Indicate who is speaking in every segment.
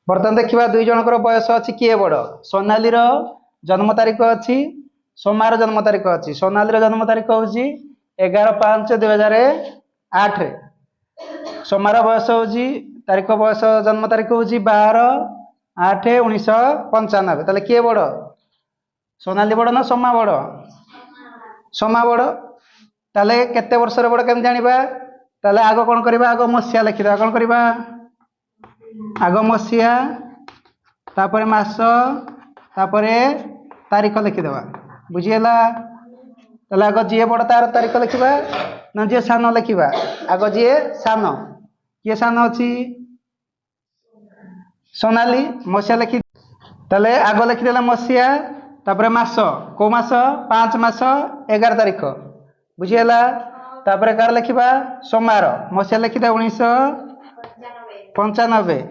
Speaker 1: बर्तमान देखा दुई जनकर बयस अच्छी किए बड़ सोनाली जन्म तारीख अच्छी सोमार जन्म तारीख अच्छी सोनाली जन्म तारीख हूँ 11/5/2008 सोमार बयस हूँ तारीख बयस जन्म तारीख हूँ 12/8/1995 ताले किए बड़ सोनाली बड़ ना सोमा बड़ सोमा बड़ ताले केते वर्षर बड़ केम जानिबा ताले आग कौन करबा आग मसिया लिखिदा कौन करबा आग मसिया तापरे मास तापरे तारीख लिखिदेवा बुझीगला ताले आग जी बड़ तार तारीख लिखा ना जी सान लिखा आग जी सान किए सान अच्छी सोनाली मसिया लिखि ताले आग लिखिदेला मसिया तापरे मास को मास 5 मास 11 तारीख बुझीगला तापरे कार लिखा सोमार मसिया लिखिदे 1995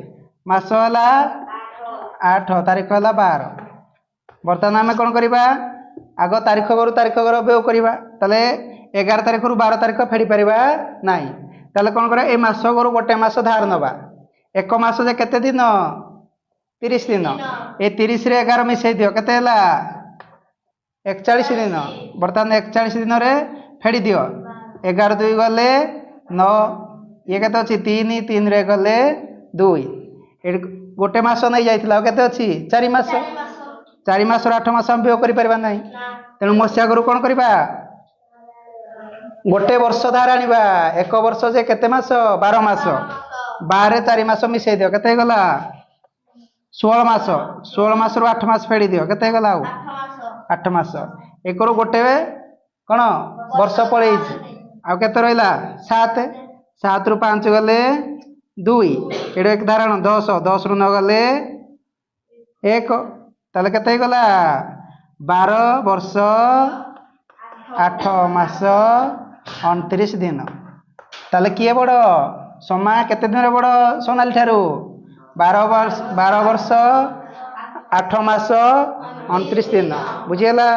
Speaker 1: मास है 8 तारीख है 12 बर्तमान आम कौन करवा आग तारीख गरु तारीख गर व्यय करवा ताले 11 तारीख रु 12 तारीख फेरी पारिबा नाही ताले कौन करा ए मास गरु गोटे मास धार नवा एक मास जे केते दिन 30 दिन ए 30 रे 11 मिसई दियो केते हला 41 दिन बर्तमान 41 दिन रे फेडी दियो 11 2 गले 9 ये केते अछि 3 3 रे गले 2 गोटे मास नहीं जाइथिला केते अछि 4 मास 4 मास 8 मास हम व्यय करि परबा नाही तेणु मसिया गरु कौन करबा गोटे वर्ष धार आनिबा एक वर्ष जे केते मास 12 मास 12 4 मास मिसई दियो केते गला 16 मास 16 मास रु 8 मास फेडी दियो केते गला 8 मास एक रु गोटे कौन वर्ष पळेई आ केते रहिला 7 7 रु 5 गले 2 एडो एक धारण 10 10 रु 9 गले 1 ताले केते गला 12 वर्ष 8 मास 29 दिन ताले किए बड़ सोमा केते दिन बड़ सोनाली ठारू 12 वर्ष 8 मास 29 दिन बुझीगला।